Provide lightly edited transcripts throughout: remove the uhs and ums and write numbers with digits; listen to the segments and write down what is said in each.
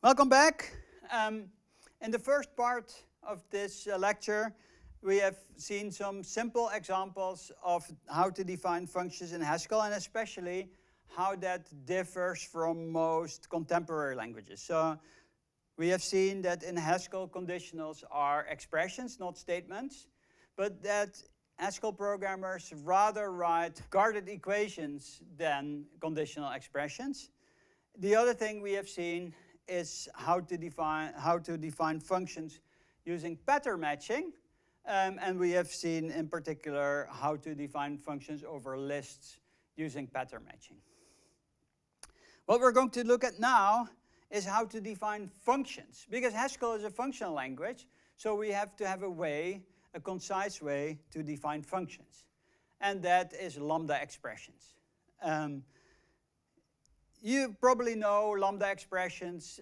Welcome back. In the first part of this lecture, we have seen some simple examples of how to define functions in Haskell, and especially how that differs from most contemporary languages. So we have seen that in Haskell, conditionals are expressions, not statements, but that Haskell programmers rather write guarded equations than conditional expressions. The other thing we have seen is how to define functions using pattern matching, and we have seen in particular how to define functions over lists using pattern matching. What we're going to look at now is how to define functions, because Haskell is a functional language, so we have to have a concise way to define functions, and that is lambda expressions. You probably know lambda expressions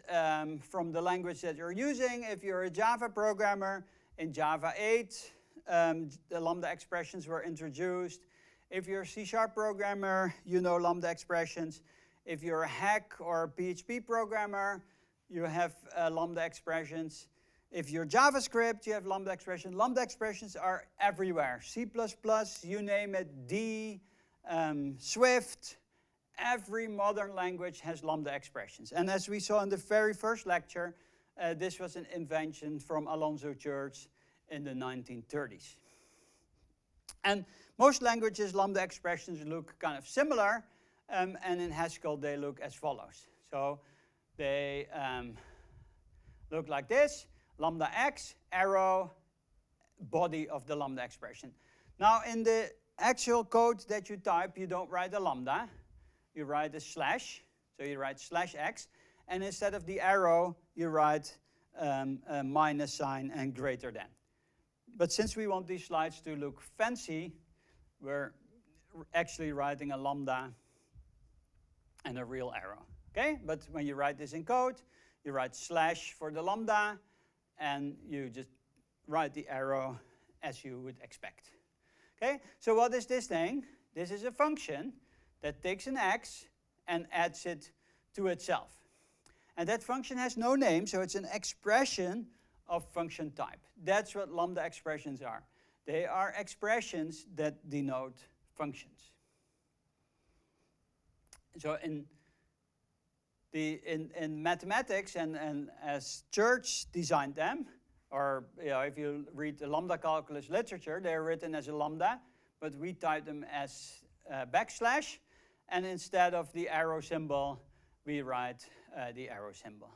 from the language that you're using. If you're a Java programmer, in Java 8, the lambda expressions were introduced. If you're a C# programmer, you know lambda expressions. If you're a Hack or a PHP programmer, you have lambda expressions. If you're JavaScript, you have lambda expressions. Lambda expressions are everywhere. C++, you name it, D, Swift. Every modern language has lambda expressions. And as we saw in the very first lecture, this was an invention from Alonzo Church in the 1930s. And most languages, lambda expressions look kind of similar, and in Haskell they look as follows. So they look like this: lambda x, arrow, body of the lambda expression. Now in the actual code that you type, you don't write a lambda. You write a slash, so you write /x, and instead of the arrow, you write a minus sign and greater than. But since we want these slides to look fancy, we're actually writing a lambda and a real arrow, okay? But when you write this in code, you write slash for the lambda, and you just write the arrow as you would expect, okay? So what is this thing? This is a function that takes an x and adds it to itself. And that function has no name, so it's an expression of function type. That's what lambda expressions are. They are expressions that denote functions. So in mathematics, and as Church designed them, or if you read the lambda calculus literature, they're written as a lambda, but we type them as backslash. And instead of the arrow symbol, we write the arrow symbol.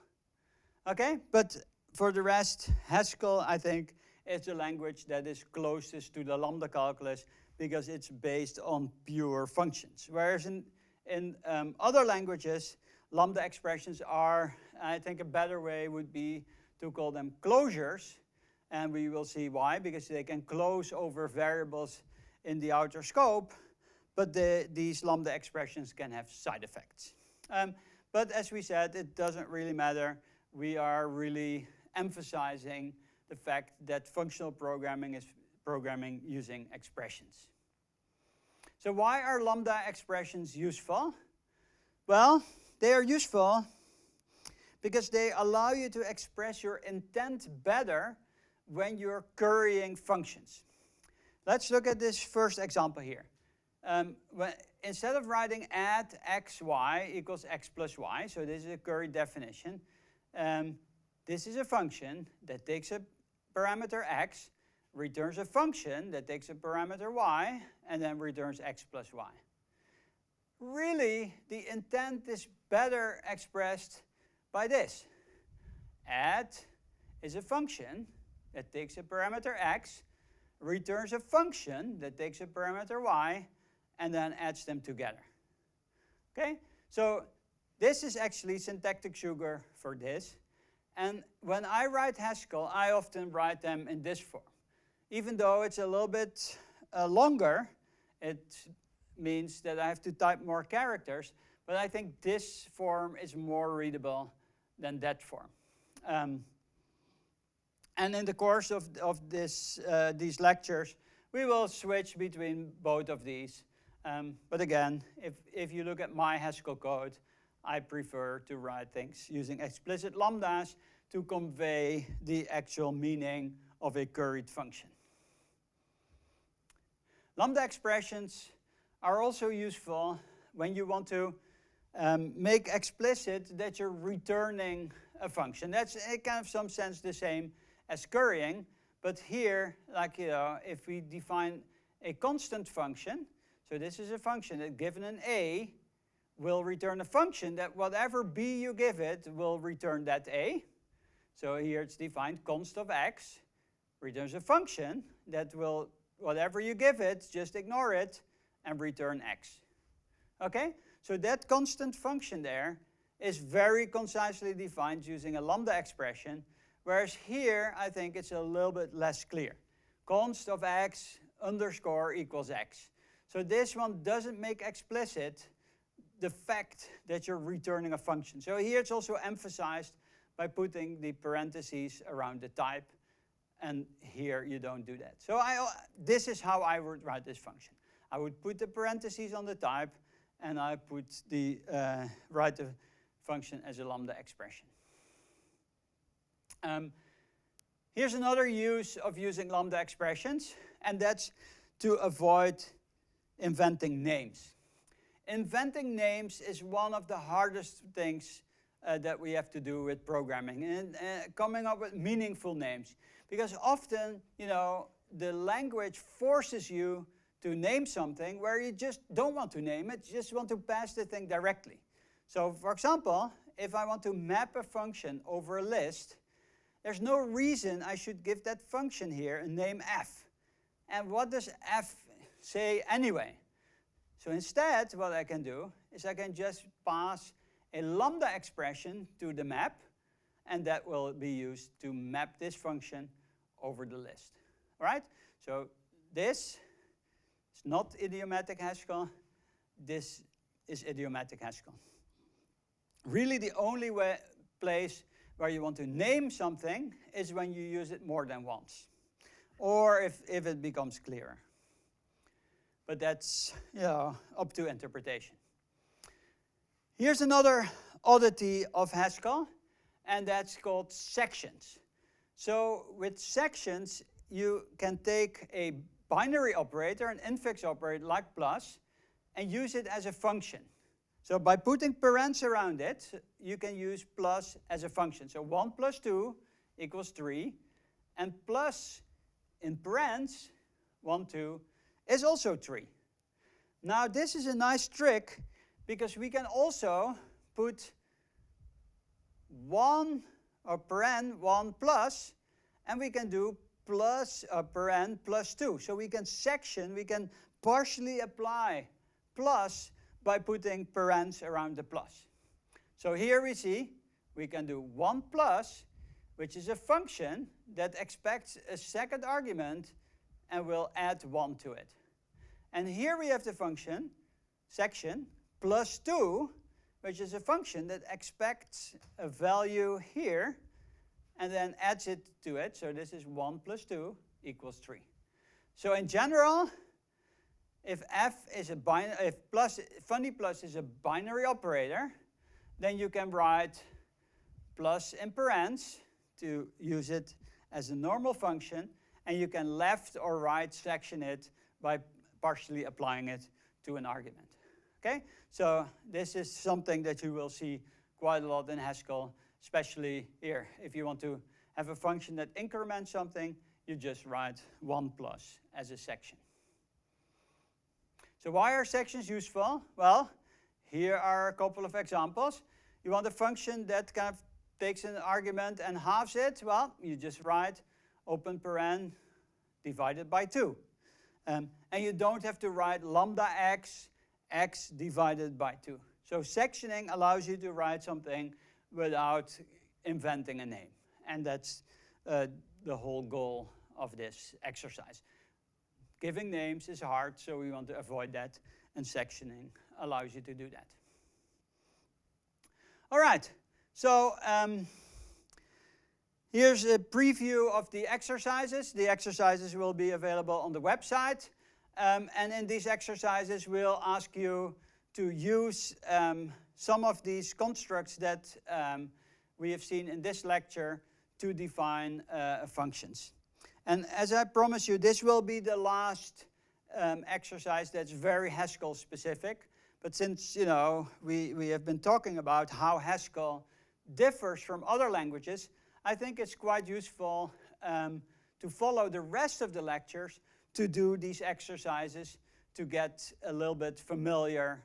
Okay, but for the rest, Haskell, I think, is the language that is closest to the lambda calculus because it's based on pure functions. Whereas in other languages, lambda expressions are, I think a better way would be to call them closures. And we will see why, because they can close over variables in the outer scope. But these lambda expressions can have side effects. But as we said, it doesn't really matter. We are really emphasizing the fact that functional programming is programming using expressions. So why are lambda expressions useful? Well, they are useful because they allow you to express your intent better when you're querying functions. Let's look at this first example here. Instead of writing add xy equals x plus y, so this is a query definition, this is a function that takes a parameter x, returns a function that takes a parameter y, and then returns x plus y. Really, the intent is better expressed by this. Add is a function that takes a parameter x, returns a function that takes a parameter y, and then adds them together. Okay? So this is actually syntactic sugar for this. And when I write Haskell, I often write them in this form. Even though it's a little bit longer, it means that I have to type more characters, but I think this form is more readable than that form. And in the course of these lectures, we will switch between both of these. But again, if you look at my Haskell code, I prefer to write things using explicit lambdas to convey the actual meaning of a queried function. Lambda expressions are also useful when you want to make explicit that you're returning a function. That's in kind of some sense the same as querying, but here, like, if we define a constant function, so this is a function that given an a will return a function that whatever b you give it will return that a. So here it's defined const of x returns a function that will, whatever you give it, just ignore it and return x. Okay? So that constant function there is very concisely defined using a lambda expression, whereas here I think it's a little bit less clear. Const of x underscore equals x. So this one doesn't make explicit the fact that you're returning a function. So here it's also emphasized by putting the parentheses around the type, and here you don't do that. So this is how I would write this function. I would put the parentheses on the type, and I put the write the function as a lambda expression. Here's another use of using lambda expressions, and that's to avoid inventing names. Inventing names is one of the hardest things that we have to do with programming, and coming up with meaningful names. Because often, the language forces you to name something where you just don't want to name it, you just want to pass the thing directly. So for example, if I want to map a function over a list, there's no reason I should give that function here a name f. And what does f say anyway? So instead, what I can do is I can just pass a lambda expression to the map, and that will be used to map this function over the list. All right? So this is not idiomatic Haskell. This is idiomatic Haskell. Really, the only place where you want to name something is when you use it more than once, or if it becomes clearer. But that's up to interpretation. Here's another oddity of Haskell, and that's called sections. So with sections, you can take a binary operator, an infix operator like plus, and use it as a function. So by putting parens around it, you can use plus as a function. So 1 plus 2 equals 3, and plus in parens, 1, 2, is also 3. Now this is a nice trick, because we can also put 1 or paren 1 plus, and we can do plus paren plus 2. So we can partially apply plus by putting parens around the plus. So here we see we can do 1 plus, which is a function that expects a second argument and will add 1 to it. And here we have the function, section, plus 2, which is a function that expects a value here and then adds it to it. So this is 1 plus 2 equals 3. So in general, if funny plus is a binary operator, then you can write plus in parens to use it as a normal function, and you can left or right section it by partially applying it to an argument. Okay? So this is something that you will see quite a lot in Haskell, especially here. If you want to have a function that increments something, you just write 1 plus as a section. So why are sections useful? Well, here are a couple of examples. You want a function that kind of takes an argument and halves it? Well, you just write open paren divided by 2. And you don't have to write lambda x divided by 2. So sectioning allows you to write something without inventing a name. And that's the whole goal of this exercise. Giving names is hard, so we want to avoid that, and sectioning allows you to do that. All right, so here's a preview of the exercises. The exercises will be available on the website. And in these exercises, we'll ask you to use some of these constructs that we have seen in this lecture to define functions. And as I promised you, this will be the last exercise that's very Haskell specific. But since, you know, we have been talking about how Haskell differs from other languages, I think it's quite useful to follow the rest of the lectures to do these exercises to get a little bit familiar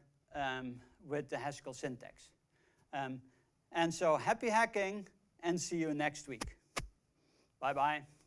with the Haskell syntax. And so happy hacking, and see you next week. Bye-bye.